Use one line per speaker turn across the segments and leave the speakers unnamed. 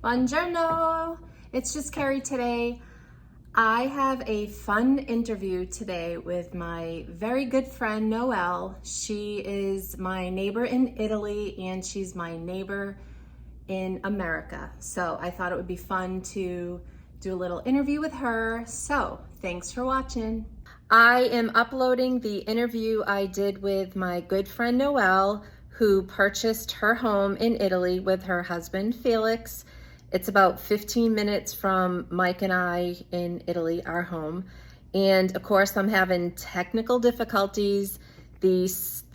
Buongiorno! It's just Kerri today. I have a fun interview today with my very good friend Noelle. She is my neighbor in Italy and she's my neighbor in America. So I thought it would be fun to do a little interview with her. So thanks for watching. I am uploading the interview I did with my good friend Noelle, who purchased her home in Italy with her husband Felix. It's about 15 minutes from Mike and I in Italy, our home. And of course, I'm having technical difficulties. The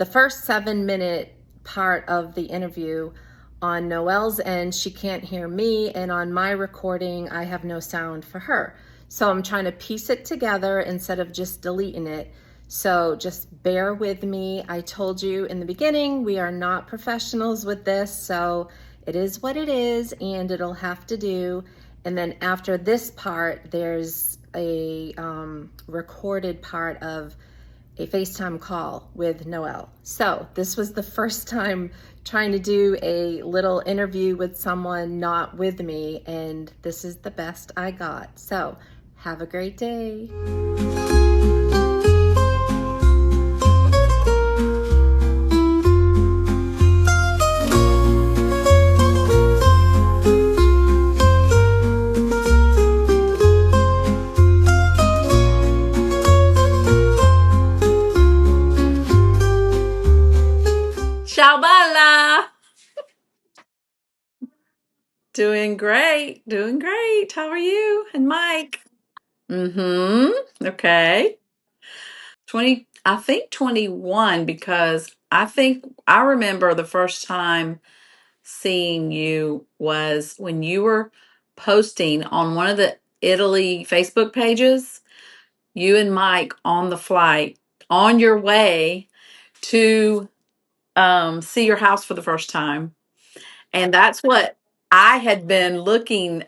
first 7-minute part of the interview on Noelle's end, she can't hear me, and on my recording, I have no sound for her. So I'm trying to piece it together instead of just deleting it. So just bear with me. I told you in the beginning, we are not professionals with this, so it is what it is and it'll have to do. And then after this part, there's a recorded part of a FaceTime call with Noelle. So this was the first time trying to do a little interview with someone not with me, and this is the best I got. So have a great day.
Ciao bella! Doing great, doing great. How are you? And Mike? Okay. I think 21, because I remember the first time seeing you was when you were posting on one of the Italy Facebook pages, you and Mike on the flight on your way to see your house for the first time. And that's what I had been looking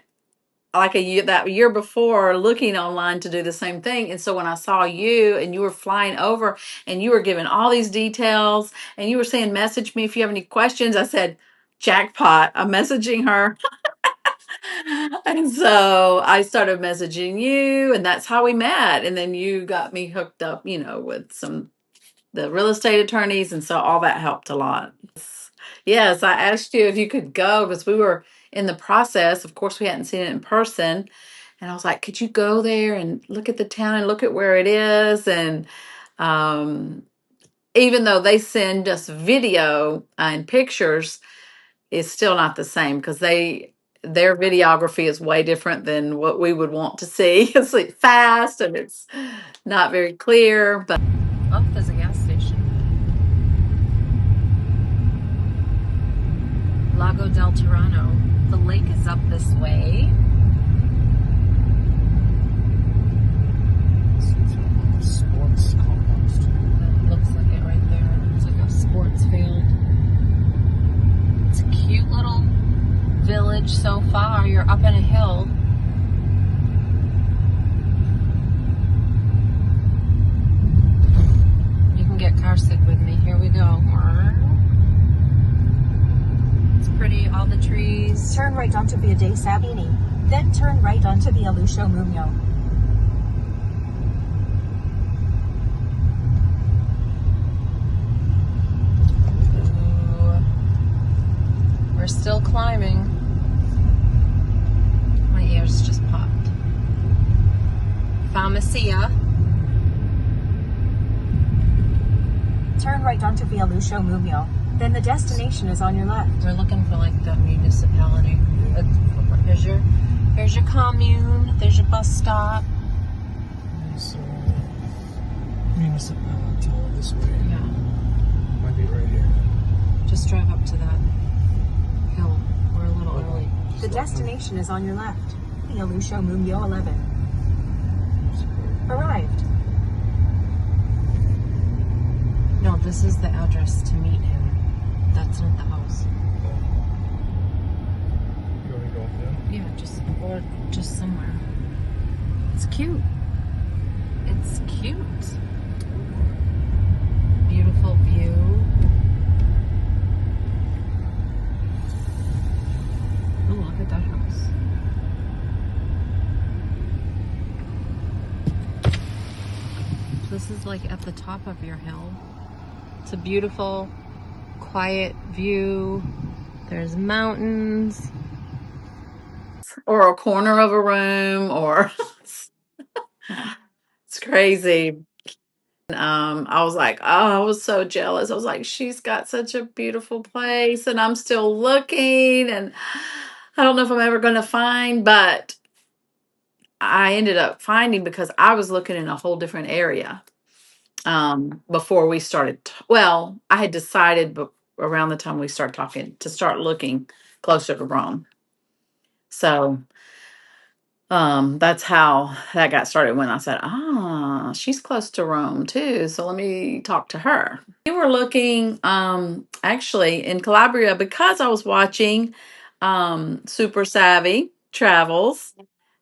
like that year before, looking online to do the same thing. And so when I saw you and you were flying over and you were giving all these details and you were saying, message me if you have any questions, I said, jackpot, I'm messaging her. And so I started messaging you, and that's how we met. And then you got me hooked up, with the real estate attorneys, and so all that helped a lot. Yes, I asked you if you could go because we were in the process. Of course, we hadn't seen it in person. And I was like, could you go there and look at the town and look at where it is? And um, even though they send us video and pictures, it's still not the same because their videography is way different than what we would want to see. It's like fast and it's not very clear. But
Oh, there's a gas station. Lago del Tirano. The lake is up this way.
Sports complex.
That looks like it right there. It's like a sports field. It's a cute little village so far. You're up in a hill. You can get car sick with me. Here we go. It's pretty, all the trees.
Turn right onto Via dei Sabini, then turn right onto Via Lucio Mugno.
Ooh. We're still climbing. My ears just popped. Pharmacia.
Turn right onto Via Lucio Mugno, then the destination is on your left.
We're looking for like the municipality. Here's your commune. There's your bus stop.
So, municipality this way.
Yeah.
Might be right here.
Just drive up to that hill. We're a little early.
The destination is on your left. Via Lucio Mugno 11. Arrived.
No, this is the address to meet him. That's not the house.
You want me to go up there?
Yeah, just somewhere. It's cute. It's cute. Beautiful view. Oh, look at that house. This is like at the top of your hill. It's a beautiful, quiet view. There's mountains.
Or a corner of a room, or it's crazy. I was like, oh, I was so jealous. I was like, she's got such a beautiful place, and I'm still looking, and I don't know if I'm ever going to find, but I ended up finding because I was looking in a whole different area before we started. Well, I had decided around the time we started talking to start looking closer to Rome. So that's how that got started when I said, she's close to Rome too. So let me talk to her. We were looking actually in Calabria because I was watching Super Savvy Travels,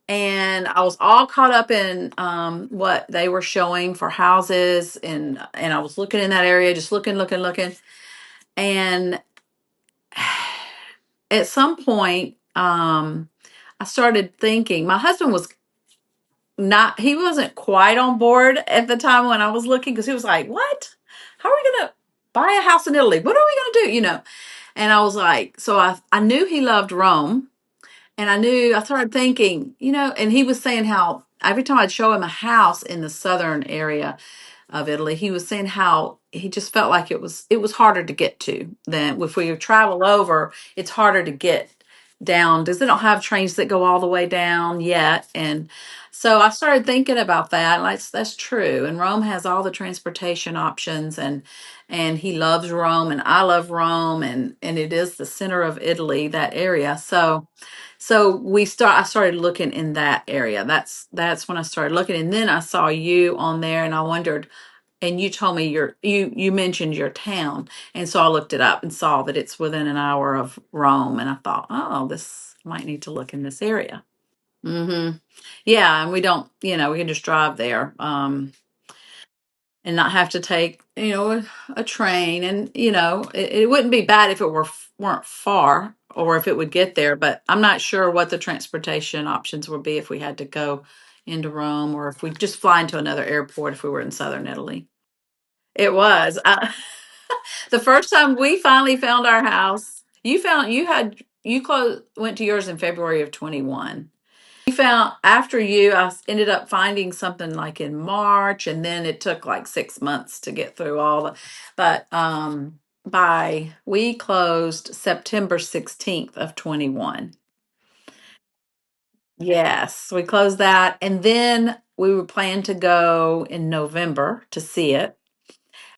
and I was all caught up in what they were showing for houses, and I was looking in that area, just looking. And at some point, I started thinking, my husband was not, he wasn't quite on board at the time when I was looking, because he was like, what? How are we going to buy a house in Italy? What are we going to do? And I was like, so I knew he loved Rome. And I started thinking, and he was saying how every time I'd show him a house in the southern area of Italy, he was saying how he just felt like it was harder to get to than if we travel over. It's harder to get down because they don't have trains that go all the way down yet. And so I started thinking about that. And that's true. And Rome has all the transportation options, and he loves Rome, and I love Rome, and it is the center of Italy, that area. So I started looking in that area. That's when I started looking, and then I saw you on there, and I wondered, and you told me you mentioned your town, and so I looked it up and saw that it's within an hour of Rome, and I thought, oh, this might need to look in this area. Mm-hmm. Yeah, and we don't, we can just drive there. And not have to take a train, and it wouldn't be bad if it weren't far, or if it would get there, but I'm not sure what the transportation options would be if we had to go into Rome, or if we just fly into another airport if we were in southern Italy. It was the first time we finally found our house. Went to yours in February of 21. We found after I ended up finding something like in March, and then it took like 6 months to get through all but we closed September 16th of 21. Yes, we closed that, and then we were planning to go in November to see it.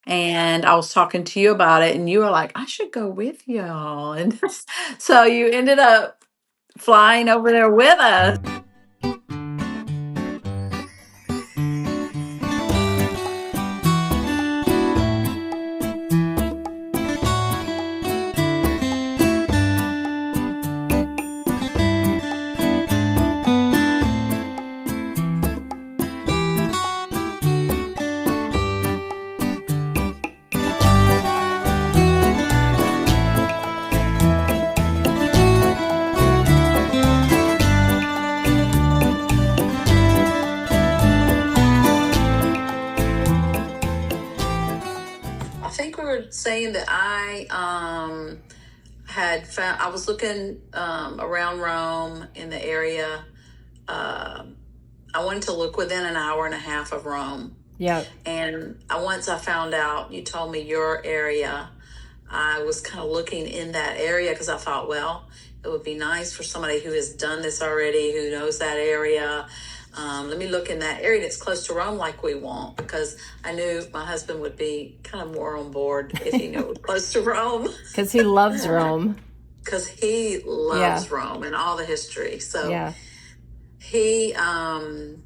And I was talking to you about it, and you were like, I should go with y'all. And so you ended up flying over there with us. I think we were saying that I was looking around Rome in the area. I wanted to look within an hour and a half of Rome.
Yeah.
And once I found out, you told me your area, I was kind of looking in that area because I thought, well, it would be nice for somebody who has done this already, who knows that area. Let me look in that area that's close to Rome like we want, because I knew my husband would be kind of more on board if he knew it was close to Rome.
Because he loves Rome.
Because he loves Rome and all the history. So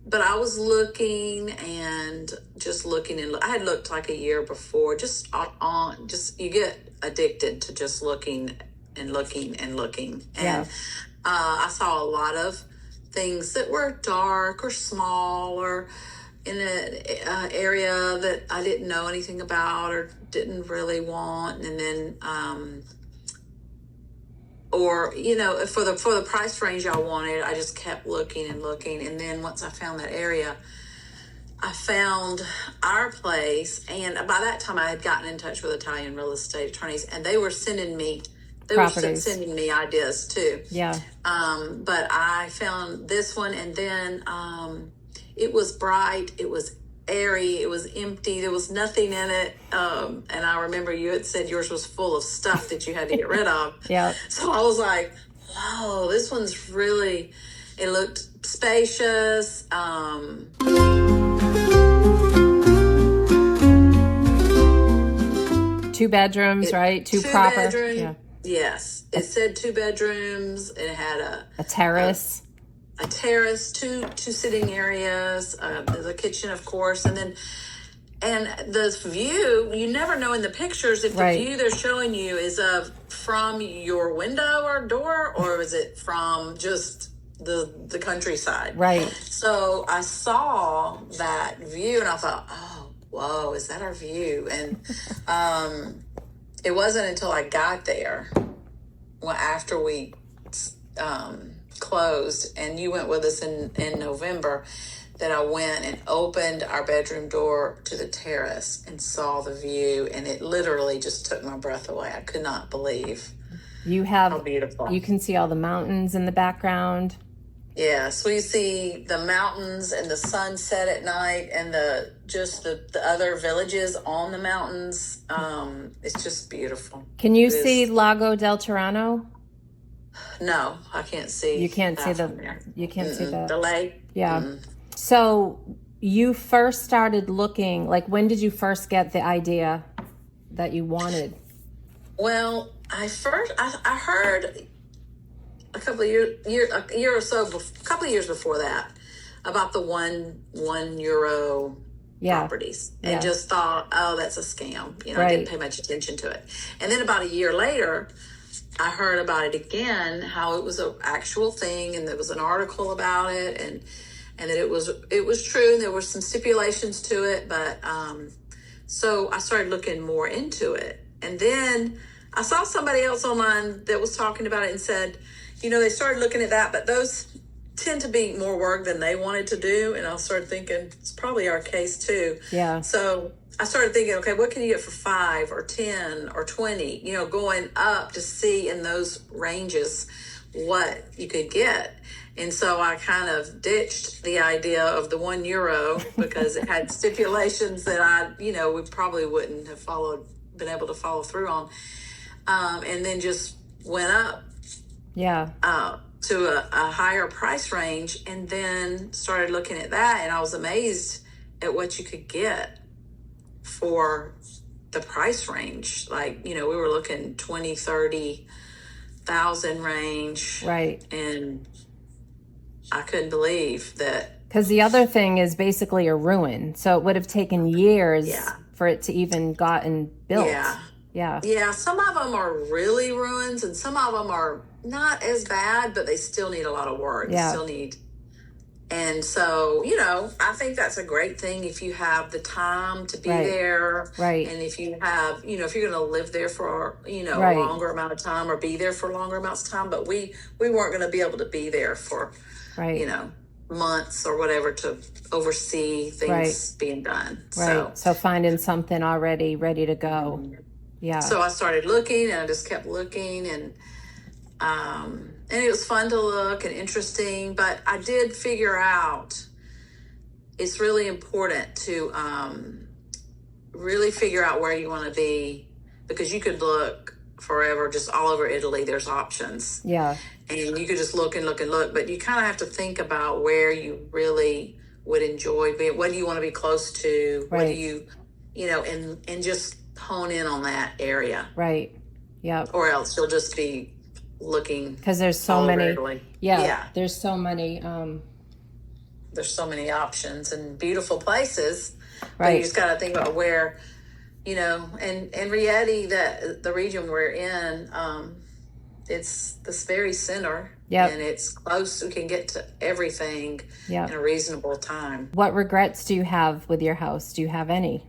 but I was looking and just looking, and I had looked like a year before, just you get addicted to just looking and looking and looking. And I saw a lot of things that were dark or small or in an area that I didn't know anything about or didn't really want. And then, or, for the price range I wanted, I just kept looking and looking. And then once I found that area, I found our place, and by that time I had gotten in touch with Italian real estate attorneys, and they were sending me ideas too.
Yeah.
But I found this one, and then it was bright, it was airy, it was empty, there was nothing in it. And I remember you had said yours was full of stuff that you had to get rid of.
Yeah.
So I was like, whoa, this one's really, it looked spacious.
2 bedrooms, right? Two proper.
Bedroom,
yeah.
Yes. It said 2 bedrooms. It had
a terrace.
A terrace, two sitting areas. There's a kitchen, of course, and the view. You never know in the pictures if the view they're showing you is from your window or door, or is it from just the countryside?
Right.
So I saw that view, and I thought, oh, whoa, is that our view? And it wasn't until I got there, after we closed, and you went with us in November, that I went and opened our bedroom door to the terrace and saw the view, and it literally just took my breath away. I could not believe how beautiful. You
can see all the mountains in the background.
Yeah, so you see the mountains and the sunset at night, and the other villages on the mountains. It's just beautiful.
Can you see Lago del Tirano?
No, I can't see.
You can't see the
lake.
Yeah. Mm-mm. So you first started looking, like, when did you first get the idea that you wanted?
Well, I heard a couple of couple of years before that about the €1 properties, and just thought, oh, that's a scam. I didn't pay much attention to it. And then about a year later, I heard about it again, how it was an actual thing, and there was an article about it, and that it was true, and there were some stipulations to it. But so I started looking more into it, and then I saw somebody else online that was talking about it and said, they started looking at that, but those tend to be more work than they wanted to do. And I started thinking, it's probably our case too.
Yeah.
So I started thinking, okay, what can you get for 5 or 10 or 20, going up to see in those ranges what you could get. And so I kind of ditched the idea of the €1 because it had stipulations that we probably wouldn't have been able to follow through on. And then just went up.
Yeah.
To a higher price range, and then started looking at that, and I was amazed at what you could get for the price range. Like, we were looking 20,000-30,000 range.
Right.
And I couldn't believe that.
Because the other thing is basically a ruin. So it would have taken years for it to even gotten built.
Yeah.
Yeah.
Yeah. Some of them are really ruins, and some of them are not as bad, but they still need a lot of work.
Yeah.
They still need. And so, I think that's a great thing if you have the time to be there.
Right.
And if you have, if you're going to live there for, a longer amount of time, or be there for longer amounts of time. But we weren't going to be able to be there for, months or whatever to oversee things being done.
Right. So finding something already ready to go. Yeah.
So I started looking, and I just kept looking, and it was fun to look and interesting, but I did figure out it's really important to really figure out where you want to be, because you could look forever just all over Italy. There's options.
Yeah.
And you could just look and look and look, but you kind of have to think about where you really would enjoy being. What do you want to be close to?
Right.
What do you, and just hone in on that area.
Right. Yeah.
Or else you'll just be looking,
because there's so many.
There's so many options and beautiful places.
Right.
But you just got to think about where, and Rieti, the region we're in, it's this very center.
Yep.
And it's close. We can get to everything in a reasonable time.
What regrets do you have with your house? Do you have any?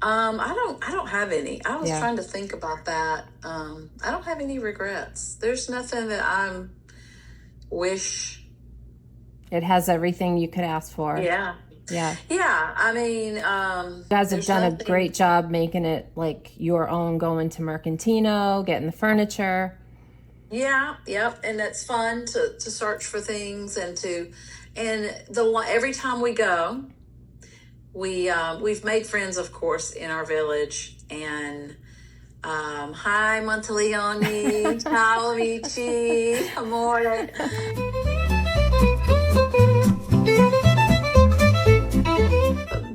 I don't have any. I was trying to think about that. I don't have any regrets. There's nothing that I wish.
It has everything you could ask for.
Yeah.
Yeah.
Yeah, I mean,
You guys have
there's
done a
nothing.
great job making it like your own, going to Mercantino, getting the furniture.
Yeah, yep, and it's fun to search for things and every time we go, we've made friends, of course, in our village. And hi Monteleone, ciao amici, amore.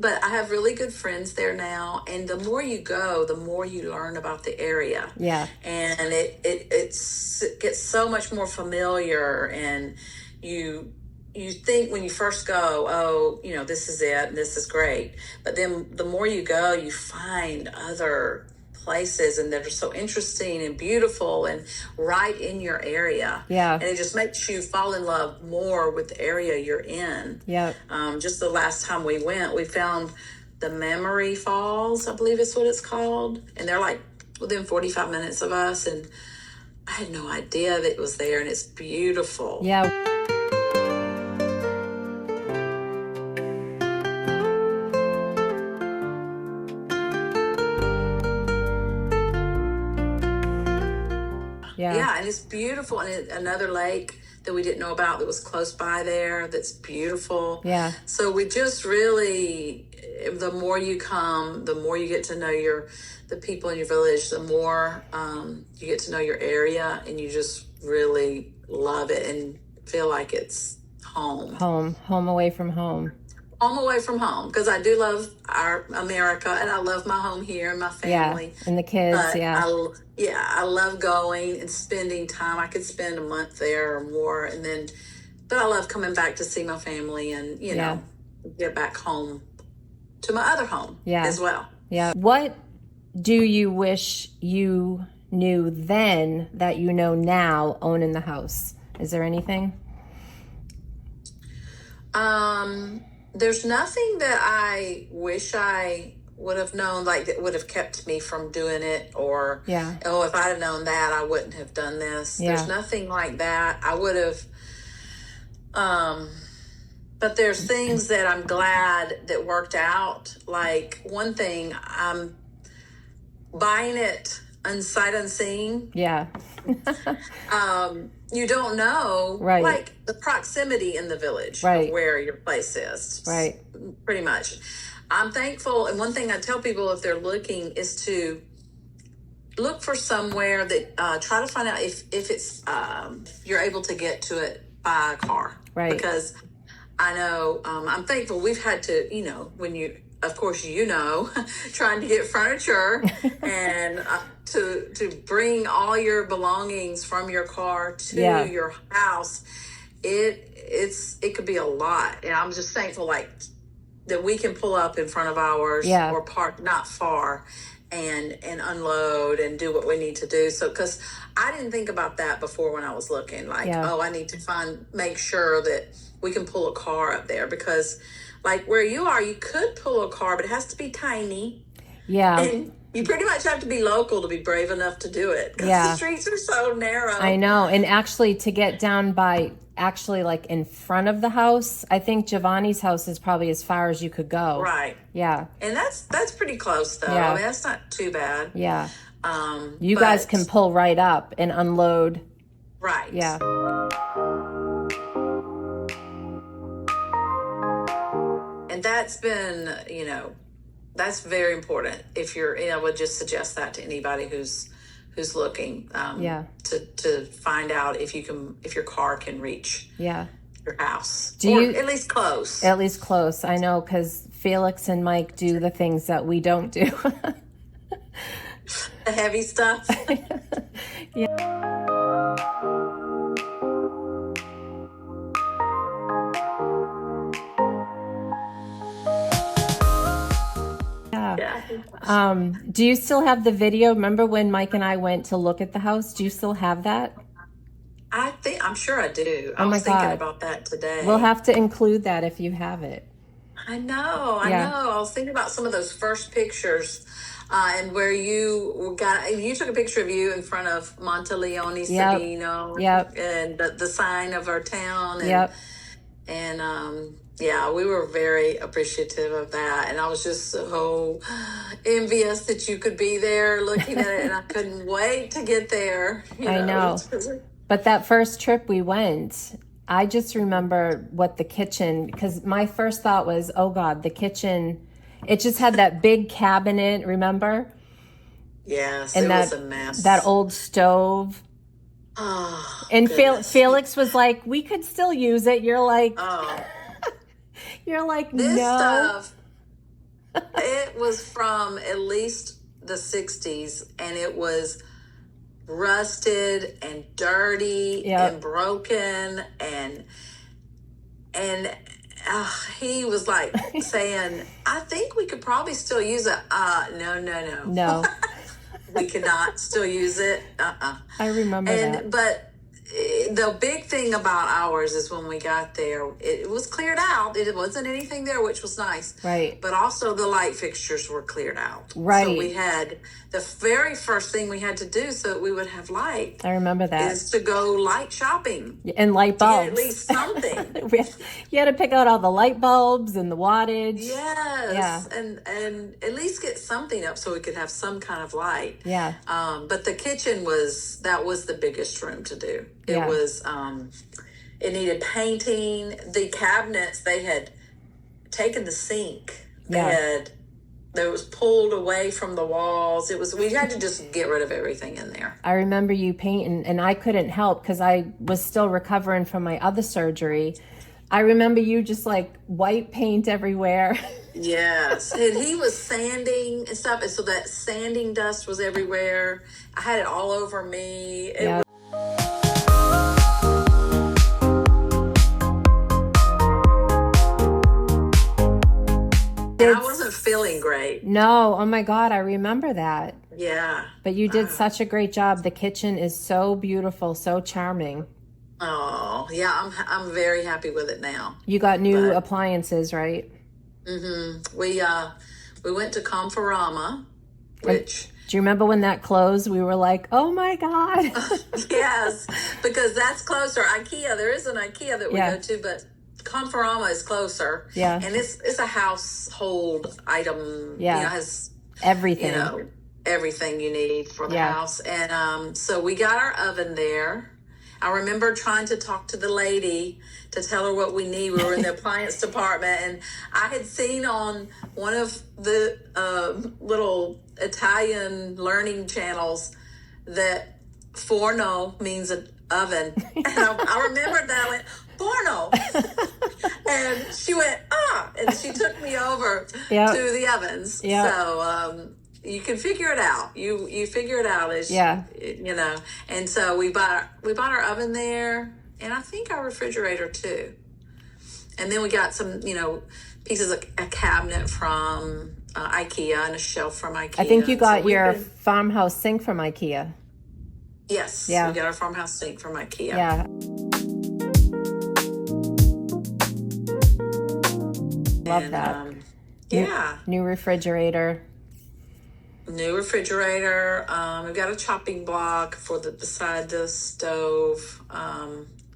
But I have really good friends there now, and the more you go, the more you learn about the area.
Yeah.
And it gets so much more familiar, and you think when you first go, oh, this is it, and this is great. But then the more you go, you find other places, and that are so interesting and beautiful and right in your area.
Yeah.
And it just makes you fall in love more with the area you're in.
Yeah.
Just the last time we went, we found the Memory Falls, I believe is what it's called. And they're like within 45 minutes of us. And I had no idea that it was there, and it's beautiful.
Yeah.
Yeah, and it's beautiful. And another lake that we didn't know about that was close by there that's beautiful.
Yeah.
So we just really, the more you come, the more you get to know the people in your village, the more you get to know your area, and you just really love it and feel like it's home.
Home away from home.
Home away from home, because I do love our America, and I love my home here and my family.
Yeah, and the kids.
But
yeah.
I love going and spending time. I could spend a month there or more, but I love coming back to see my family and get back home to my other home as well.
Yeah. What do you wish you knew then that you know now, owning the house? Is there anything?
There's nothing that I wish I would have known, like that would have kept me from doing it, or if I'd have known that, I wouldn't have done this. There's nothing like that. I would have but there's things that I'm glad that worked out. Like one thing, I'm buying it unsight unseen.
Yeah.
You don't know,
right,
like the proximity in the village,
right,
of where your place is,
right,
pretty much. I'm thankful, and one thing I tell people if they're looking is to look for somewhere that try to find out if it's you're able to get to it by a car,
right,
because I know I'm thankful we've had to, when you, of course, trying to get furniture and to bring all your belongings from your car to your house, it could be a lot. And I'm just thankful that we can pull up in front of ours or park not far and unload and do what we need to do. So, because I didn't think about that before when I was looking, I need to make sure that we can pull a car up there, because like where you are, you could pull a car, but it has to be tiny.
Yeah.
And you pretty much have to be local to be brave enough to do it, because the streets are so narrow.
I know. And actually to get down by like in front of the house, I think Giovanni's house is probably as far as you could go.
Right.
Yeah.
And that's pretty close though.
Yeah.
I mean, that's not too bad.
Yeah. You guys can pull right up and unload.
Right.
Yeah.
And that's been, that's very important. If you're, I would just suggest that to anybody who's looking, to find out if your car can reach your house, at least close.
At least close. I know, because Felix and Mike do the things that we don't do.
The heavy stuff.
Do you still have the video? Remember when Mike and I went to look at the house? Do you still have that?
I'm sure I do.
Oh
I
my
was thinking
God.
about that today.
We'll have to include that if you have it.
I know. I was thinking about some of those first pictures, and where you took a picture of you in front of Monteleone Sabino,
Yep.
and the sign of our town, and
Yep.
and Yeah, we were very appreciative of that. And I was just so envious that you could be there looking at it. And I couldn't wait to get there.
I know. But that first trip we went, I just remember what the kitchen, because my first thought was, oh God, the kitchen, it just had that big cabinet, remember?
Yes,
And
it
that,
was a mess.
that old stove.
Oh,
And
goodness.
Felix was like, we could still use it. You're like,
Oh,
this
this
no.
stuff, it was from at least the 60s, and it was rusted and dirty and broken, and he was like saying, I think we could probably still use it. No. We cannot still use it.
I remember that.
But the big thing about ours is when we got there, it was cleared out. It wasn't anything there, which was nice.
Right.
But also the light fixtures were cleared out.
Right.
So we had, the very first thing we had to do so that we would have light.
I remember that.
Is to go light shopping.
And light bulbs.
At least something.
You had to pick out all the light bulbs and the wattage.
Yes. Yeah. And at least get something up so we could have some kind of light.
Yeah.
But the kitchen was the biggest room to do. It was, it needed painting. The cabinets, they had taken the sink. It was pulled away from the walls. We had to just get rid of everything in there.
I remember you painting, and I couldn't help because I was still recovering from my other surgery. I remember you just like white paint everywhere.
Yes. And he was sanding and stuff. And so that sanding dust was everywhere. I had it all over me. I wasn't feeling great.
No. Oh my God. I remember that.
Yeah.
But you did such a great job. The kitchen is so beautiful, so charming.
Oh, yeah. I'm very happy with it now.
You got new appliances, right?
Mm-hmm. We went to Conforama, which...
Do you remember when that closed? We were like, oh my God.
Yes, because that's closer. IKEA, there is an IKEA that we go to, but Conforama is closer.
Yeah.
And it's a household item.
Yeah.
Has
everything.
Everything you need for the house. And so we got our oven there. I remember trying to talk to the lady to tell her what we need. We were in the appliance department, and I had seen on one of the little Italian learning channels that forno means an oven. And I remembered that. I went, forno. And she went, and she took me over to the ovens. Yep. So you can figure it out. You figure it out as And so we bought our oven there, and I think our refrigerator too. And then we got some pieces of a cabinet from IKEA and a shelf from IKEA.
I think you got your farmhouse sink from IKEA.
Yes. Yeah. We got our farmhouse sink from IKEA.
Yeah. Love that. New refrigerator.
New refrigerator. We've got a chopping block for beside the stove.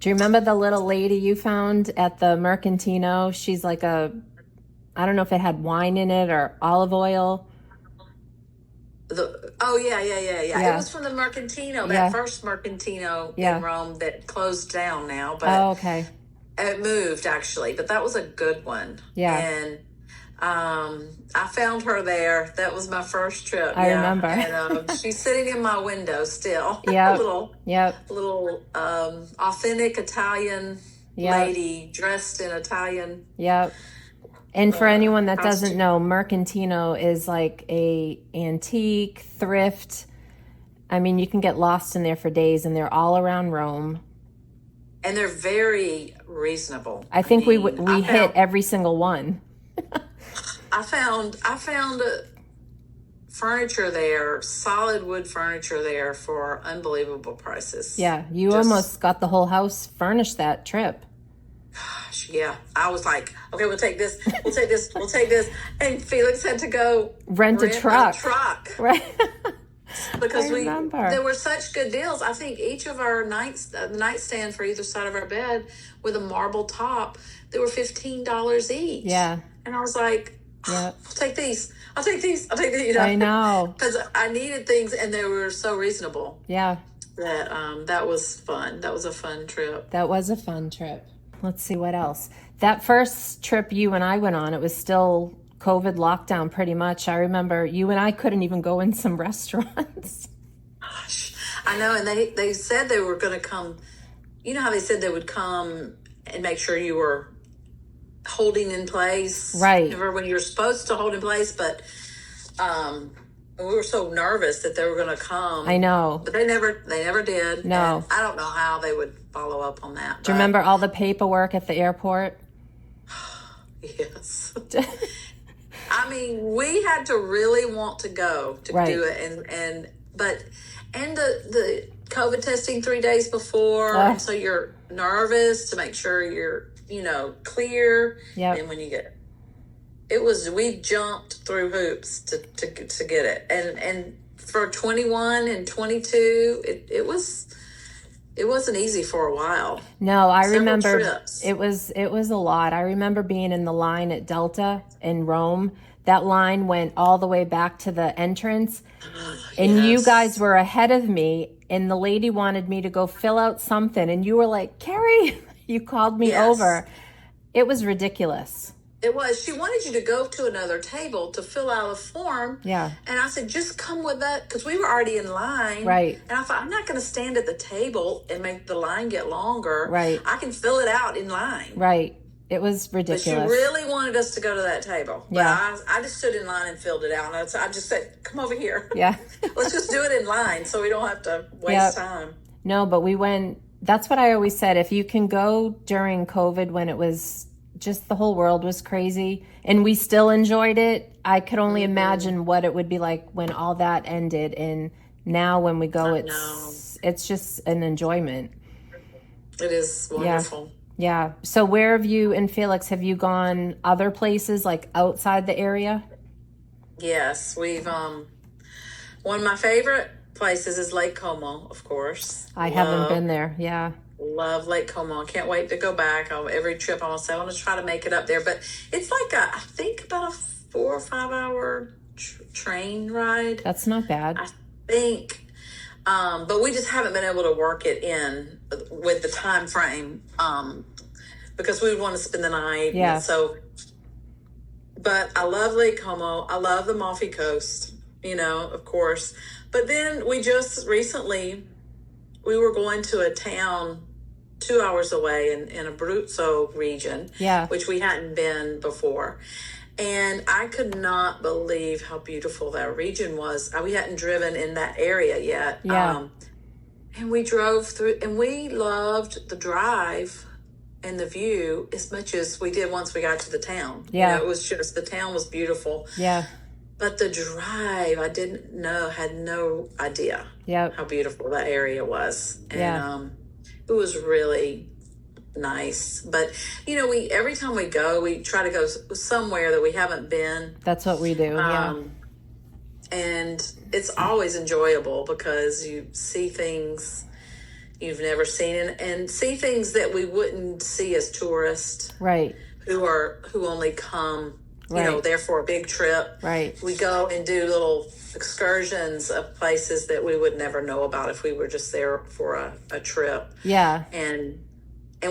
Do you remember the little lady you found at the Mercantino? She's like I don't know if it had wine in it or olive oil.
Yeah. It was from the Mercantino, that first Mercantino in Rome that closed down now. But
okay.
It moved actually, but that was a good one.
Yeah.
And I found her there. That was my first trip.
I remember.
And she's sitting in my window still.
Yeah.
little authentic Italian lady dressed in Italian.
Yep. And for anyone that doesn't know, Mercantino is like a antique thrift. I mean, you can get lost in there for days, and they're all around Rome.
And they're very reasonable.
I think we hit every single one.
I found furniture there, solid wood furniture there for unbelievable prices.
Yeah, you almost got the whole house furnished that trip.
Gosh, yeah. I was like, okay, we'll take this. And Felix had to go
rent a truck.
Right. because
I remember.
there were such good deals. I think each of our nightstand for either side of our bed with a marble top, they were $15 each.
Yeah.
And I was like,
Yeah.
I'll take these. I'll take these.
I know.
Because I needed things and they were so reasonable.
Yeah.
That was fun. That was a fun trip.
That was a fun trip. Let's see what else. That first trip you and I went on, it was still COVID lockdown pretty much. I remember you and I couldn't even go in some restaurants.
Gosh, I know. And they said they were going to come. You know how they said they would come and make sure you were holding in place,
right?
Never when you're supposed to hold in place, but we were so nervous that they were going to come.
I know,
but they never did.
No,
and I don't know how they would follow up on that.
Do you remember all the paperwork at the airport?
Yes. I mean, we had to really want to go to do it, and the COVID testing 3 days before, and so you're nervous to make sure you're clear.
Yeah.
And when you get we jumped through hoops to get it, and for 21 and 22, it wasn't easy for a while.
No, I
Several
remember
trips.
it was a lot. I remember being in the line at Delta in Rome. That line went all the way back to the entrance, and
Yes.
you guys were ahead of me, and the lady wanted me to go fill out something, and you were like, Kerri, you called me
Yes.
over. It was ridiculous.
It was. She wanted you to go to another table to fill out a form.
Yeah.
And I said, just come with that, because we were already in line.
Right.
And I thought, I'm not going to stand at the table and make the line get longer.
Right.
I can fill it out in line.
Right. It was ridiculous.
But she really wanted us to go to that table.
Yeah.
But I just stood in line and filled it out. And I just said, come over here.
Yeah.
Let's just do it in line so we don't have to waste time.
No, but we went, that's what I always said. If you can go during COVID when it was just the whole world was crazy and we still enjoyed it, I could only imagine what it would be like when all that ended. And now when we go, it's just an enjoyment.
It is wonderful.
Yeah. So where have you and Felix, have you gone other places like outside the area?
Yes, we've one of my favorite places is Lake Como, of course.
I haven't been there. Yeah.
Love Lake Como. I can't wait to go back. Every trip I want to say I want to try to make it up there, but it's like I think about a 4 or 5 hour train ride.
That's not bad.
I think, but we just haven't been able to work it in with the time frame because we would want to spend the night.
Yeah.
So, but I love Lake Como. I love the Amalfi Coast, of course. But then we just recently, we were going to a town 2 hours away in Abruzzo region, which we hadn't been before. And I could not believe how beautiful that region was. We hadn't driven in that area yet.
Yeah.
And we drove through, and we loved the drive and the view as much as we did once we got to the town.
Yeah.
It was just, the town was beautiful.
Yeah.
But the drive, I had no idea how beautiful that area was. And it was really nice. But, every time we go, we try to go somewhere that we haven't been.
That's what we do,
And it's always enjoyable because you see things you've never seen and see things that we wouldn't see as tourists.
Right.
Who only come there for a big trip.
Right.
We go and do little excursions of places that we would never know about if we were just there for a trip.
Yeah.
And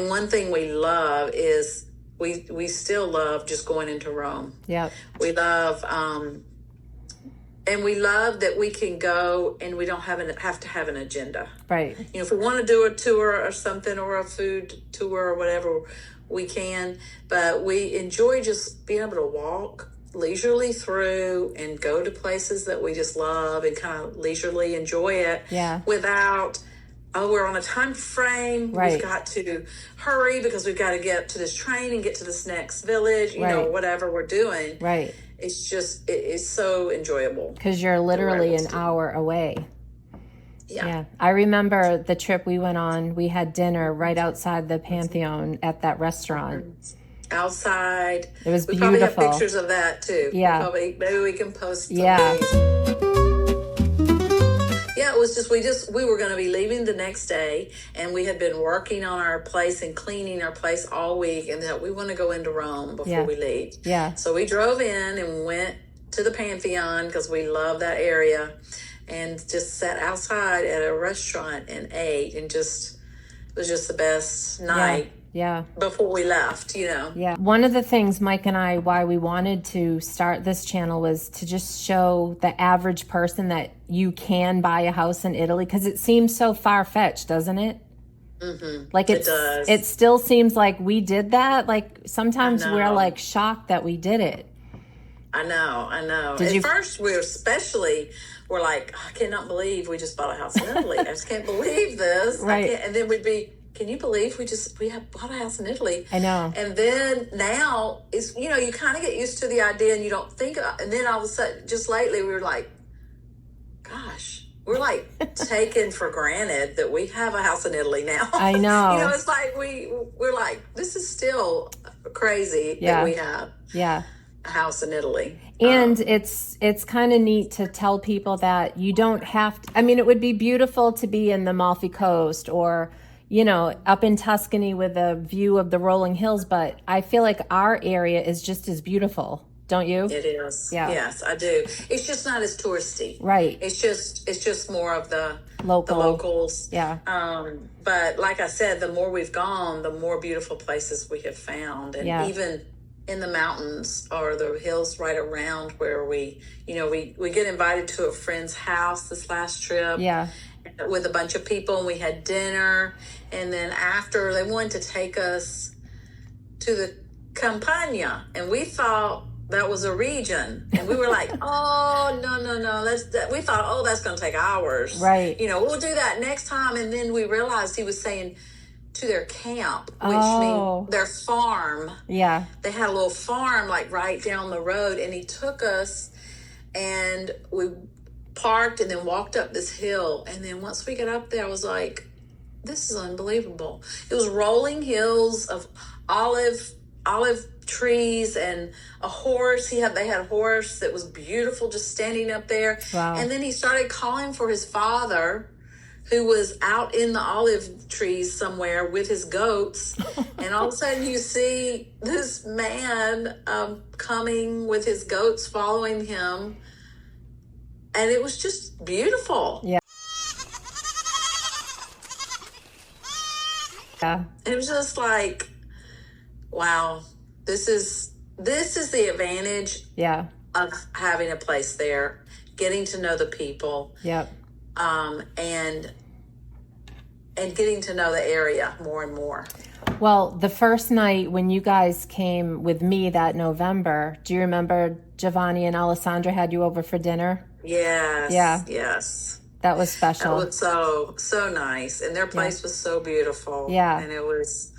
one thing we love is we still love just going into Rome.
Yep.
We love and we love that we can go and we don't have to have an agenda.
Right.
If we want to do a tour or something or a food tour or whatever, we can, but we enjoy just being able to walk leisurely through and go to places that we just love and kind of leisurely enjoy it without, we're on a time frame.
Right.
We've got to hurry because we've got to get to this train and get to this next village, whatever we're doing.
Right.
It's just, it's so enjoyable.
Because you're literally an hour away. Yeah. I remember the trip we went on, we had dinner right outside the Pantheon at that restaurant.
Outside.
It was beautiful.
We probably have pictures of that too.
Yeah.
Maybe we can post some
Yeah.
of these. it was we were going to be leaving the next day, and we had been working on our place and cleaning our place all week, and that we want to go into Rome before we leave.
Yeah.
So we drove in and went to the Pantheon because we love that area, and just sat outside at a restaurant and ate, and it was just the best night.
Yeah.
Before we left,
Yeah. One of the things Mike and I, why we wanted to start this channel, was to just show the average person that you can buy a house in Italy, because it seems so far-fetched, doesn't it?
Mm-hmm.
Like
it does.
It still seems like we did that. Like sometimes we're like shocked that we did it.
I know. At first, we're like, I cannot believe we just bought a house in Italy. I just can't believe this.
Right.
And then we'd be, can you believe we have bought a house in Italy?
I know.
And then now it's, you kind of get used to the idea, and you don't think about, and then all of a sudden, just lately, we were like, gosh, we're like taken for granted that we have a house in Italy now.
I know.
It's like we're like, this is still crazy that we have a house in Italy.
And it's kind of neat to tell people that you don't have to, I mean, it would be beautiful to be in the Amalfi Coast or, up in Tuscany with a view of the rolling hills, but I feel like our area is just as beautiful, don't you?
It is.
Yeah.
Yes, I do. It's just not as touristy.
Right.
It's just more of the
locals. Yeah.
But like I said, the more we've gone, the more beautiful places we have found, and even in the mountains or the hills right around where we get invited to a friend's house this last trip.
Yeah.
With a bunch of people, and we had dinner, and then after they wanted to take us to the Campania, and we thought that was a region, and we were like, oh no, we thought, that's going to take hours,
right?
We'll do that next time. And then we realized he was saying to their camp, which means their farm.
Yeah,
they had a little farm like right down the road, and he took us, and we parked and then walked up this hill, and then once we got up there, I was like, this is unbelievable. It was rolling hills of olive trees and a horse. They had a horse that was beautiful just standing up there.
Wow.
And then he started calling for his father, who was out in the olive trees somewhere with his goats. And all of a sudden you see this man coming with his goats following him. And it was just beautiful.
Yeah. Yeah.
It was just like, wow, this is the advantage of having a place there, getting to know the people.
Yep.
And getting to know the area more and more.
Well, the first night when you guys came with me that November, do you remember Giovanni and Alessandra had you over for dinner?
Yes.
Yeah.
Yes.
That was special.
That was so nice. And their place was so beautiful.
Yeah.
And it was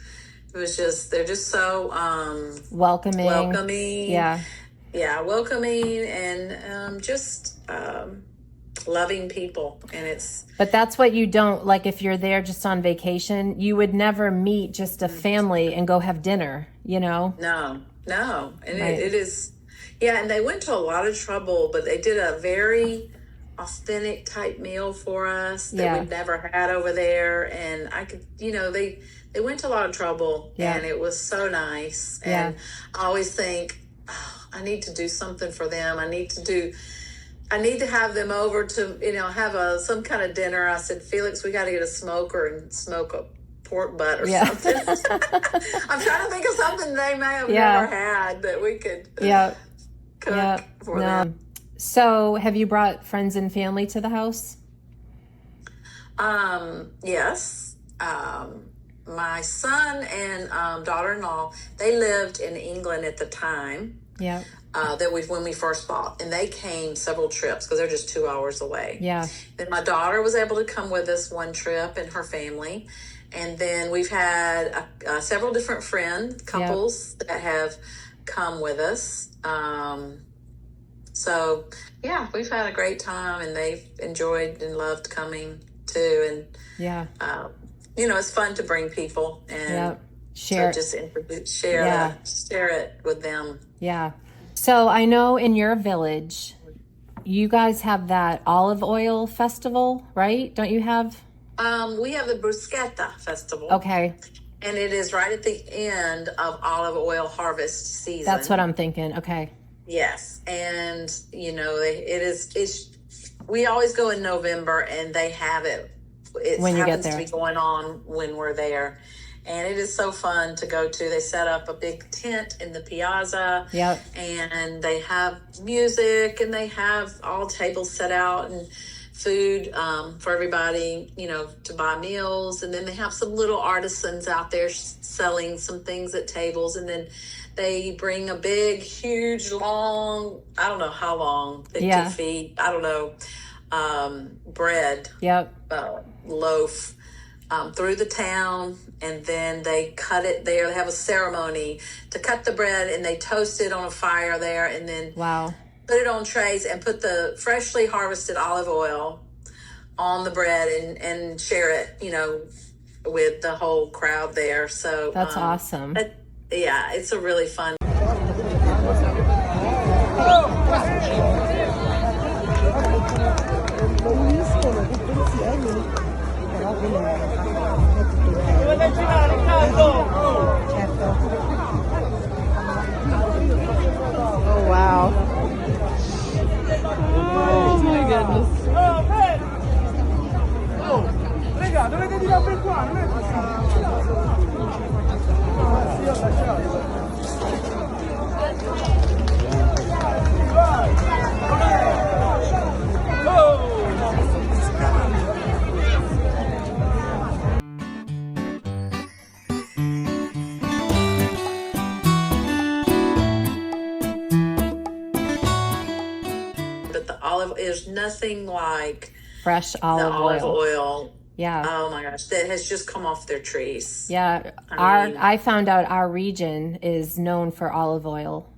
just, they're just so
welcoming.
Yeah. Yeah, welcoming and just loving people. And
but that's what you don't, like if you're there just on vacation, you would never meet just a family and go have dinner, No.
And
right.
it is, and they went to a lot of trouble, but they did a very authentic type meal for us that we'd never had over there. And I could, they went to a lot of trouble, and it was so nice. And I always think, I need to do something for them. I need to have them over to, have some kind of dinner. I said, Felix, we got to get a smoker and smoke a pork butt or something. I'm trying to think of something they may have never had that we could cook for them.
So have you brought friends and family to the house?
Yes. My son and daughter-in-law, they lived in England at the time.
Yeah.
When we first bought, and they came several trips because they're just 2 hours away.
Yeah.
Then my daughter was able to come with us one trip, and her family, and then we've had several different couples that have come with us. So we've had a great time, and they've enjoyed and loved coming too. And it's fun to bring people and share it with them.
Yeah. So I know in your village, you guys have that olive oil festival, right? Don't you have?
We have the Bruschetta Festival.
Okay.
And it is right at the end of olive oil harvest season.
That's what I'm thinking. Okay.
Yes. And, we always go in November, and they have it. It
when you
happens
get there.
to be going on when we're there. And it is so fun to go to. They set up a big tent in the piazza.
Yep.
And they have music, and they have all tables set out and food for everybody, to buy meals. And then they have some little artisans out there selling some things at tables. And then they bring a big, huge, long, I don't know how long, 50 feet, I don't know, bread, loaf through the town. And then they cut it there. They have a ceremony to cut the bread, and they toast it on a fire there. And then put it on trays and put the freshly harvested olive oil on the bread and share it, with the whole crowd there. So
that's awesome.
Yeah, it's a really fun.
Oh, wow. Oh, my goodness.
Dovete tirare per qua, non è
But the olive is nothing like
fresh olive
oil.
Yeah.
Oh my gosh, that has just come off their trees.
Yeah. I found out our region is known for olive oil.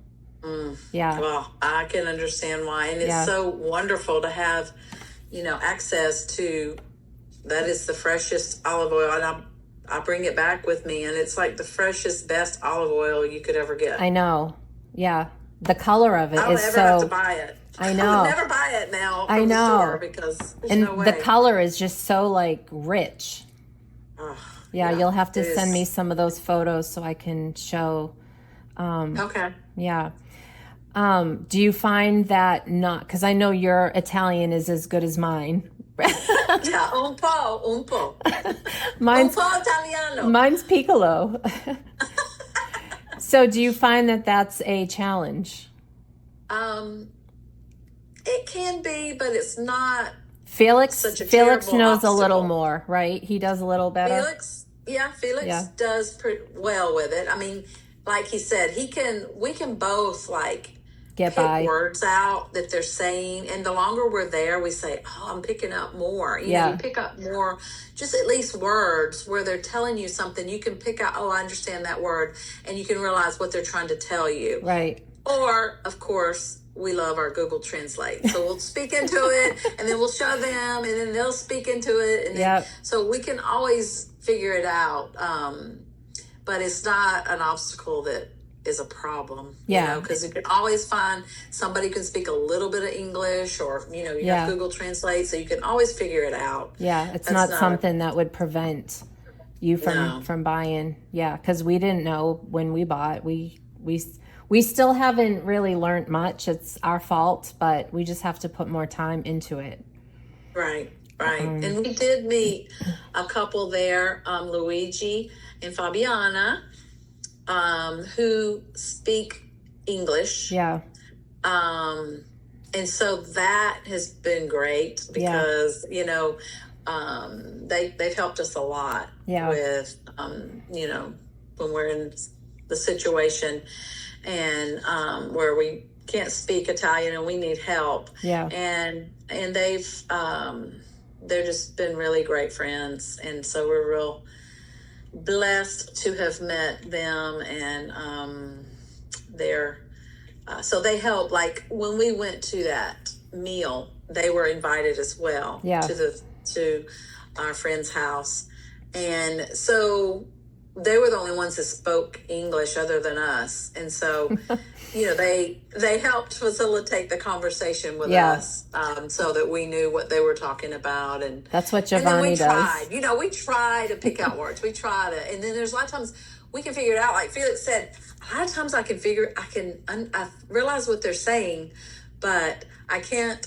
Yeah.
Well, I can understand why. And it's so wonderful to have, access to, that is the freshest olive oil. And I bring it back with me, and it's like the freshest, best olive oil you could ever get.
I know. Yeah. The color of it
I don't
is
ever
so.
have to buy it.
I know.
I would never buy it now from the store because there's no way.
The color is just so rich.
Oh,
yeah, you'll have to send me some of those photos so I can show.
Okay.
Yeah. Do you find that because I know your Italian is as good as mine.
Yeah, un po'.
Mine's
un po' Italiano.
Mine's piccolo. So do you find that that's a challenge?
It can be, but it's not.
Felix knows
obstacle.
a little more, right? He does a little better.
Felix does pretty well with it. I mean, like he said, we can both
get
pick words out that they're saying, and the longer we're there, we say, "Oh, I'm picking up more." You pick up more, just at least words where they're telling you something. You can pick out, "Oh, I understand that word," and you can realize what they're trying to tell you.
Right.
Or, of course, we love our Google Translate. So we'll speak into it, and then we'll show them, and then they'll speak into it. And then, so we can always figure it out. But it's not an obstacle that is a problem. Because you can always find somebody who can speak a little bit of English, or, you have Google Translate, so you can always figure it out.
Yeah, it's not something that would prevent you from buying. Yeah, because we didn't know when we bought. We still haven't really learned much. It's our fault, but we just have to put more time into it.
Right. And we did meet a couple there, Luigi and Fabiana, who speak English.
Yeah.
And so that has been great because, they've helped us a lot with, when we're in the situation and where we can't speak Italian and we need help. Yeah. And they've just been really great friends. And so we're real blessed to have met them, and so they help. Like when we went to that meal, they were invited as well to our friend's house. And so they were the only ones that spoke English other than us. And so, they helped facilitate the conversation with us, so that we knew what they were talking about. And
that's what
and then
Giovanni
we
does.
tried, we try to pick out words. We try to, and then there's a lot of times we can figure it out. Like Felix said, a lot of times I realize what they're saying, but I can't,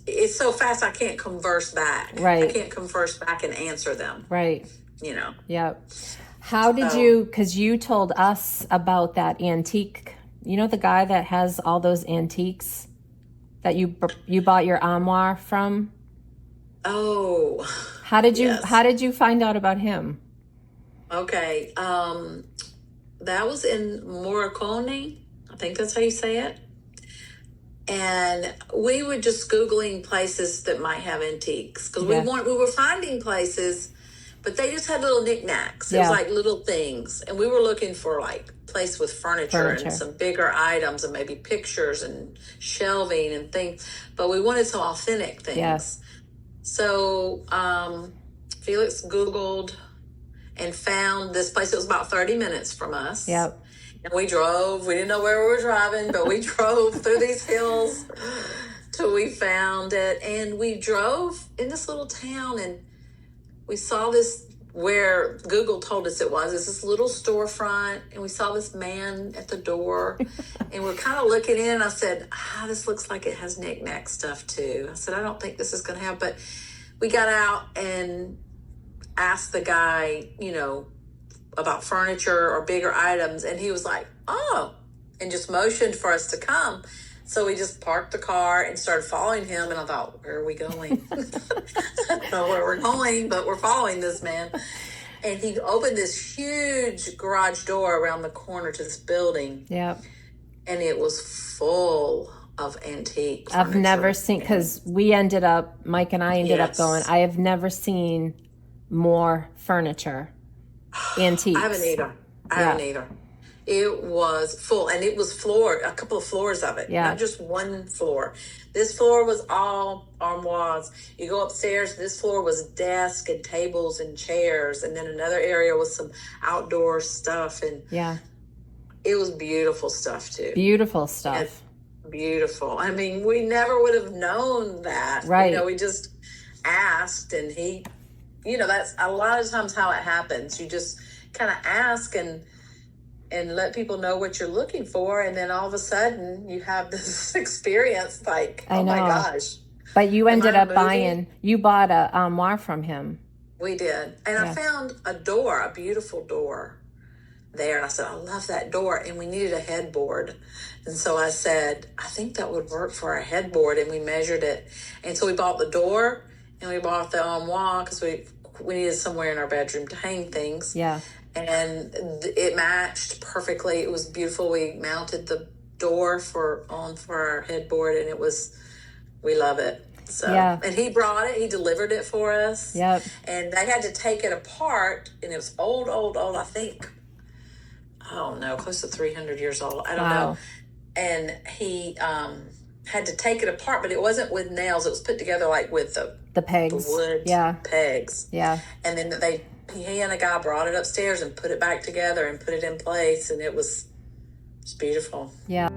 it's so fast I can't converse back.
Right.
I can't converse back and answer them.
Right.
Yep.
How did you, because you told us about that antique, the guy that has all those antiques that you bought your armoire from?
Oh.
How did you find out about him?
Okay. That was in Morricone. I think that's how you say it. And we were just Googling places that might have antiques, because we were finding places, but they just had little knickknacks. It was like little things. And we were looking for like place with furniture and some bigger items and maybe pictures and shelving and things. But we wanted some authentic things.
Yes.
So Felix Googled and found this place. It was about 30 minutes from us.
Yep.
And we drove. We didn't know where we were driving, but we drove through these hills till we found it. And we drove in this little town, and we saw this where Google told us it was. It's this little storefront, and we saw this man at the door, and we're kind of looking in, and I said, this looks like it has knick-knack stuff too. I said, I don't think this is going to have, but we got out and asked the guy, about furniture or bigger items, and he was like, oh, and just motioned for us to come. So we just parked the car and started following him, and I thought, where are we going? I don't know where we're going, but we're following this man. And he opened this huge garage door around the corner to this building.
Yeah.
And it was full of antique furniture.
I've never seen, because Mike and I ended up going, I have never seen more furniture. Antiques.
I haven't either. It was full, and it was a couple of floors of it, not just one floor. This floor was all armoires. You go upstairs, this floor was desk and tables and chairs, and then another area was some outdoor stuff, and it was beautiful stuff too.
Beautiful stuff.
Beautiful. I mean, we never would have known that.
Right.
We just asked, and he, that's a lot of times how it happens. You just kind of ask and let people know what you're looking for, and then all of a sudden you have this experience like, oh my gosh.
But you ended up you bought a armoire from him.
We did. And I found a beautiful door there. And I said, I love that door. And we needed a headboard. And so I said, I think that would work for a headboard. And we measured it. And so we bought the door, and we bought the armoire, because we needed somewhere in our bedroom to hang things. Yeah. And it matched perfectly. It was beautiful. We mounted the door for our headboard, and we love it. So, and he brought it, he delivered it for us. Yep. And they had to take it apart, and it was old, I think, I don't know, close to 300 years old. I don't know. And he had to take it apart, but it wasn't with nails. It was put together like with the pegs. The wood pegs. Yeah. And then he and a guy brought it upstairs and put it back together and put it in place, and it was beautiful. Yeah.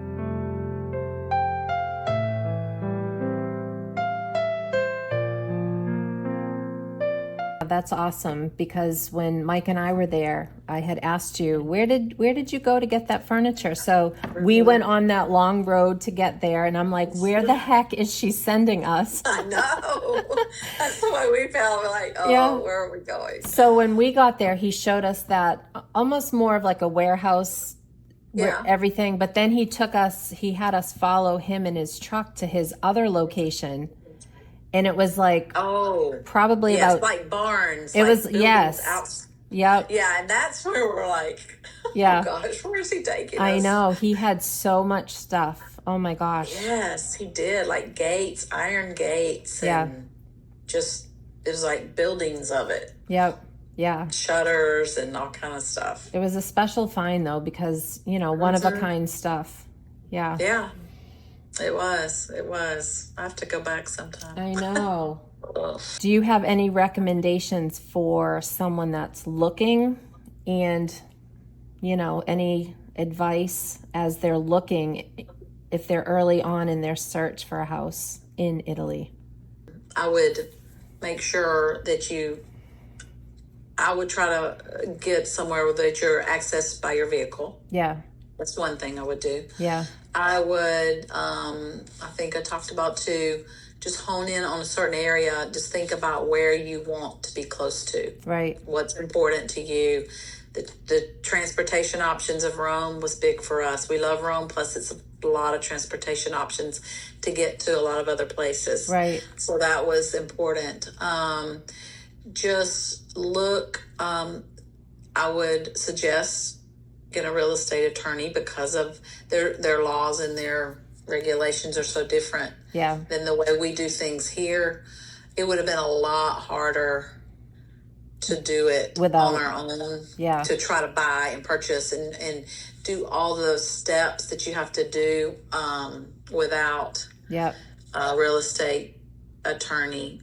That's awesome, because when Mike and I were there, I had asked you, where did you go to get that furniture? So we went on that long road to get there, and I'm like, where the heck is she sending us? I know. That's why we felt like, where are we going? So when we got there, he showed us that almost more of like a warehouse, everything. But then he had us follow him in his truck to his other location. And it was like, probably about like barns. It was, yep. Yeah, and that's where we're like, oh gosh, where is he taking us? I know. He had so much stuff. Oh my gosh. Yes, he did. Like gates, iron gates. And just, it was like buildings of it. Yep. Yeah. Shutters and all kind of stuff. It was a special find though, because, one of a kind stuff. Yeah. Yeah. It was. I have to go back sometime. I know. Do you have any recommendations for someone that's looking
and, any advice as they're looking, if they're early on in their search for a house in Italy?
I would make sure that I would try to get somewhere that you're accessed by your vehicle.
Yeah.
That's one thing I would do.
Yeah.
I would, I think I talked about too, just hone in on a certain area. Just think about where you want to be close to.
Right.
What's important to you. The transportation options of Rome was big for us. We love Rome. Plus, it's a lot of transportation options to get to a lot of other places.
Right.
So that was important. Just look. I would suggest get a real estate attorney because of their laws and their regulations are so different.
Yeah.
Than the way we do things here. It would have been a lot harder to do it
Without,
on our own,
yeah,
to try to buy and purchase and do all the steps that you have to do without
yep,
a real estate attorney.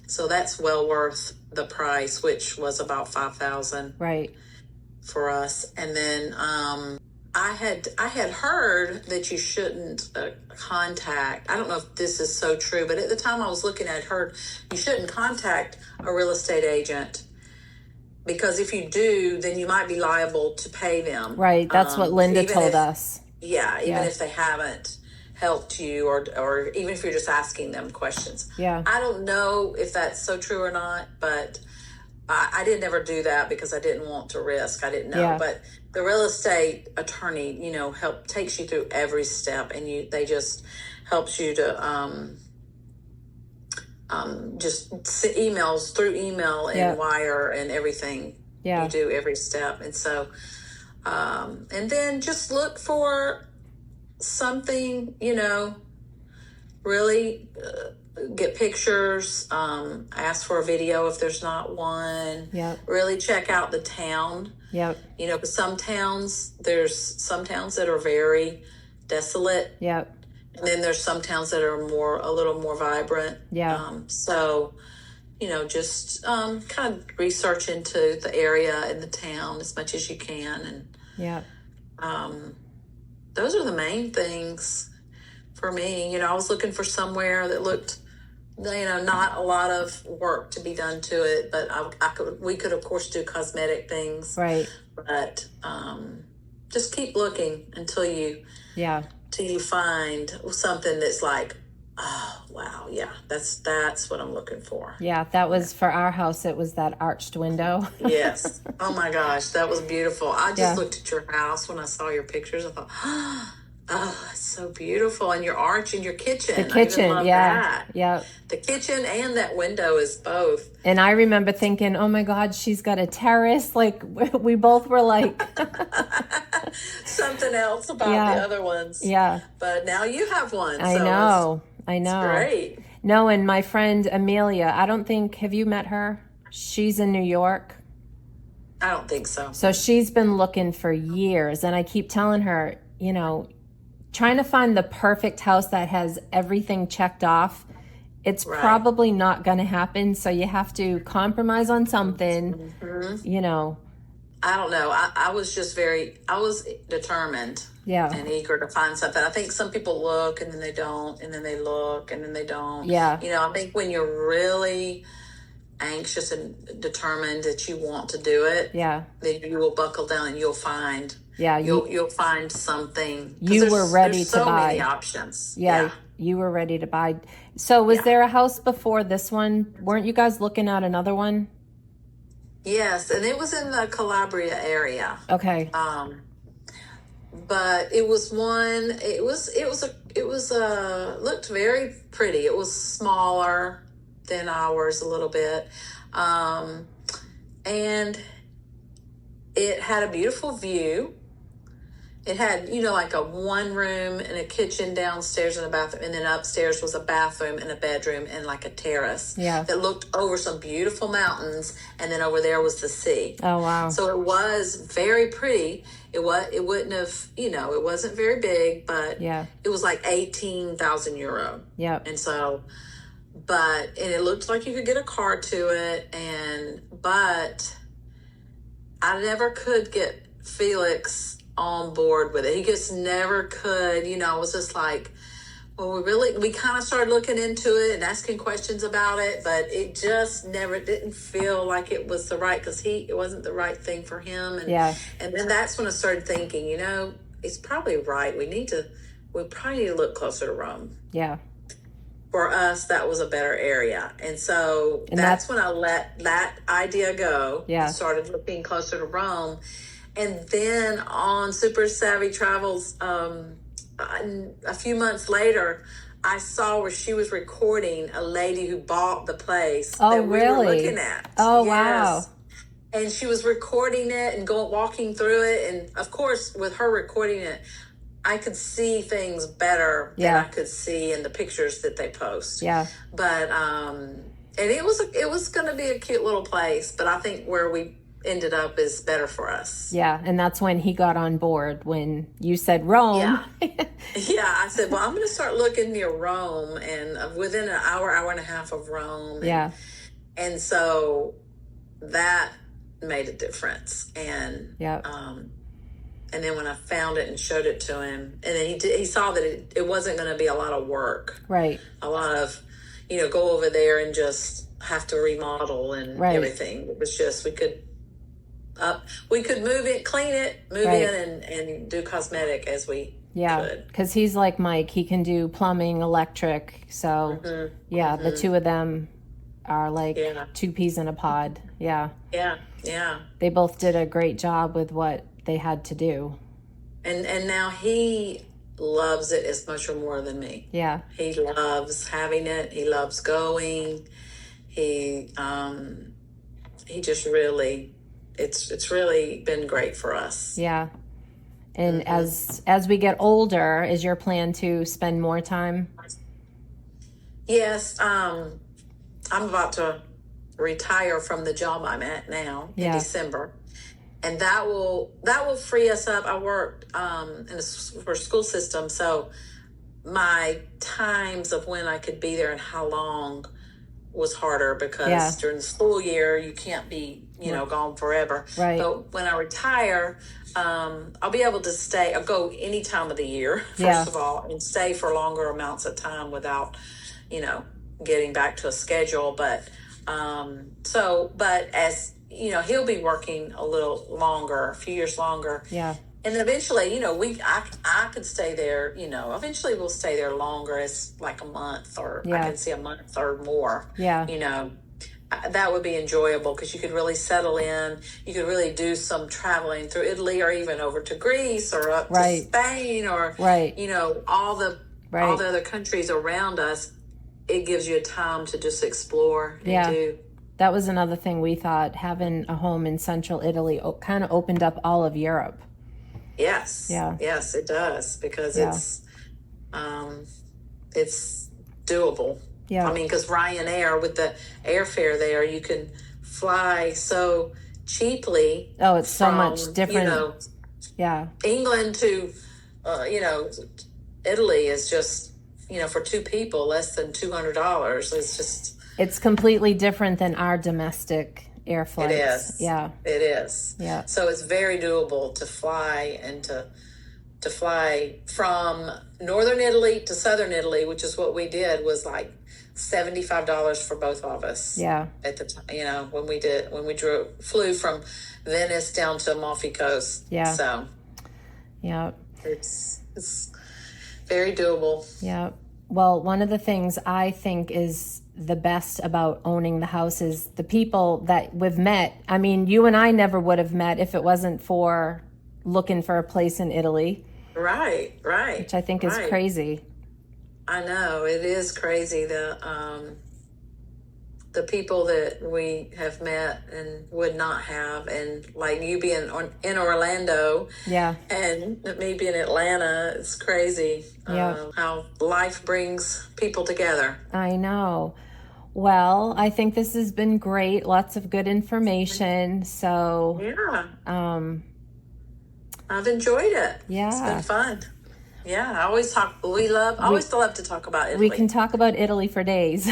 So that's well worth the price, which was about $5,000
right,
for us. And then I had heard that you shouldn't contact. I don't know if this is so true, but at the time I was looking at, heard you shouldn't contact a real estate agent because if you do, then you might be liable to pay them.
Right. That's what Linda told
if,
us.
Yeah, even
Yeah.
if they haven't helped you, or even if you're just asking them questions.
Yeah.
I don't know if that's so true or not, but I did never do that because I didn't want to risk. I didn't know,
Yeah.
but the real estate attorney, takes you through every step, and they just helps you to just emails through email and
Yeah.
wire and everything.
Yeah.
You do every step, and so and then just look for something, really. Get pictures, ask for a video if there's not one.
Yep.
Really check out the town.
Yep.
Because there's some towns that are very desolate.
Yep.
And then there's some towns that are a little more vibrant.
Yeah.
So, just kind of research into the area and the town as much as you can. And
Yeah.
Those are the main things for me. I was looking for somewhere that looked, not a lot of work to be done to it, but we could of course do cosmetic things.
Right.
But just keep looking until you find something that's like, oh wow, yeah, that's what I'm looking for.
Yeah. That was for our house. It was that arched window.
Yes. Oh my gosh, that was beautiful. I just
Yeah.
looked at your house when I saw your pictures. I thought, oh, it's so beautiful. And your arch in your kitchen.
The
I even
kitchen.
love
Yeah.
that.
Yeah.
The kitchen and that window is both.
And I remember thinking, oh my God, she's got a terrace. Like we both were like,
Something else about
Yeah.
the other ones.
yeah,
But now you have one.
I
so
know.
It's great.
No, and my friend Amelia, have you met her? She's in New York.
I don't think so.
So she's been looking for years. And I keep telling her, trying to find the perfect house that has everything checked off. It's
Right.
probably not going to happen. So you have to compromise on something,
I don't know. I was determined
Yeah.
and eager to find something. I think some people look and then they don't, and then they look and then they don't.
Yeah.
I think when you're really anxious and determined that you want to do it,
Yeah.
then you will buckle down and you'll find
Yeah.
you'll find something. 'Cause
You were ready
there's
to
so
buy.
many options.
Yeah. You were ready to buy. So was there a house before this one? Weren't you guys looking at another one?
Yes, and it was in the Calabria area.
Okay.
But it was looked very pretty. It was smaller than ours a little bit. And it had a beautiful view. It had, like a one room and a kitchen downstairs and a bathroom. And then upstairs was a bathroom and a bedroom and like a terrace that looked over some beautiful mountains. And then over there was the sea.
Oh, wow.
So it was very pretty. It wouldn't have, it wasn't very big, but it was like 18,000 euro.
Yep.
And so, and it looked like you could get a car to it. But I never could get Felix on board with it. He just never could. You know, it was just like, well, we kind of started looking into it and asking questions about it, but it just never didn't feel like it was the right, because it wasn't the right thing for him. And and then that's when I started thinking, you know, he's probably right. We probably need to look closer to Rome.
Yeah.
For us, that was a better area. And so that's when I let that idea go.
Yeah.
And started looking closer to Rome. And then on Super Savvy Travels, a few months later, I saw where she was recording a lady who bought the place that we were looking at.
Oh, wow.
And she was recording it and walking through it. And of course, with her recording it, I could see things better than I could see in the pictures that they post.
Yeah.
But and it was going to be a cute little place, but I think where we ended up is better for us.
Yeah, and that's when he got on board, when you said Rome.
Yeah, I said, well, I'm going to start looking near Rome, and within an hour and a half of Rome. And so that made a difference. And and then when I found it and showed it to him, and then he saw that it wasn't going to be a lot of work.
Right.
A lot of, you know, go over there and just have to remodel and everything. It was just, we could move it, clean it, move in and do cosmetic as we could.
Because he's like Mike. He can do plumbing, electric. So, the two of them are like two peas in a pod. Yeah. They both did a great job with what they had to do.
And now he loves it as much or more than me.
Yeah.
He loves having it. He loves going. He just really, it's really been great for us.
Yeah. And as we get older, is your plan to spend more time?
Yes. I'm about to retire from the job I'm at now in December. And that will free us up. I worked for a school system, so my times of when I could be there and how long was harder, because during the school year you can't be, gone forever.
Right.
But when I retire, I'll be able to stay. I'll go any time of the year, first of all, and stay for longer amounts of time without, getting back to a schedule. But but as he'll be working a little longer, a few years longer.
Yeah.
And eventually, I could stay there, eventually we'll stay there longer, as like a month, or I can see a month or more.
Yeah.
That would be enjoyable, because you could really settle in. You could really do some traveling through Italy, or even over to Greece, or up to Spain, or, all the other countries around us. It gives you a time to just explore and do.
That was another thing we thought, having a home in central Italy kind of opened up all of Europe.
Yes.
Yeah.
Yes, it does, because it's doable.
Yeah.
I mean, because Ryanair, with the airfare there, you can fly so cheaply.
Oh, it's so much different.
England to, Italy is just, for two people, less than $200.
It's completely different than our domestic air flights.
It is.
Yeah.
It is.
Yeah.
So it's very doable to fly, and to fly from northern Italy to southern Italy, which is what we did, was like $75 for both of us.
Yeah.
At the time, when we flew from Venice down to Amalfi Coast.
Yeah.
So.
Yeah.
It's very doable.
Yeah. Well, one of the things I think is the best about owning the house is the people that we've met. I mean, you and I never would have met if it wasn't for looking for a place in Italy.
Right.
Which I think is crazy.
I know, it is crazy. The people that we have met and would not have, and like you being in Orlando, and me being in Atlanta, it's crazy how life brings people together.
I know. Well, I think this has been great. Lots of good information. So
I've enjoyed it.
Yeah,
it's been fun. Yeah. I always love to talk about Italy.
We can talk about Italy for days.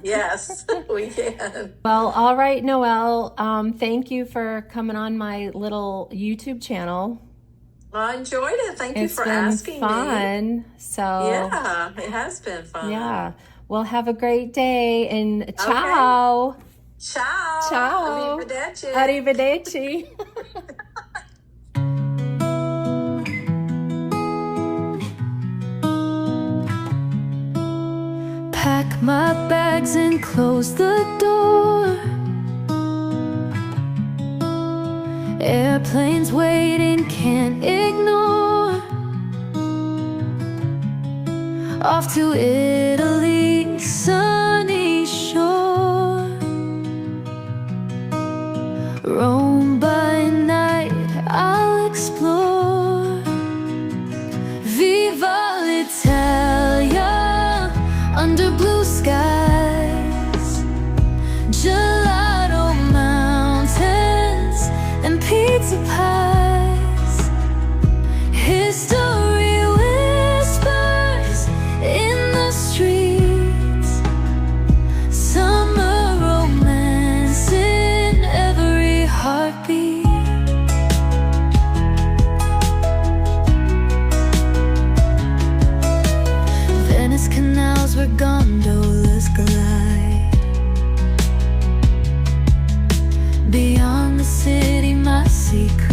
Yes, we can.
Well, all right, Noelle. Thank you for coming on my little YouTube channel.
I enjoyed it. Thank you for
It's
asking
been
me.
fun. So
Yeah, it has been fun.
yeah. Well, have a great day and ciao.
Ciao.
Ciao.
Arrivederci.
Arrivederci.
Pack my bags and close the door. Airplanes waiting, can't ignore. Off to Italy, sunny shore. Rome by night, I'll explore. Viva l'Italia, under blue skies. Gelato mountains and pizza pies. History whispers in the streets. Summer romance in every heartbeat. Venice canals where gondolas glide. Beyond the city, my secret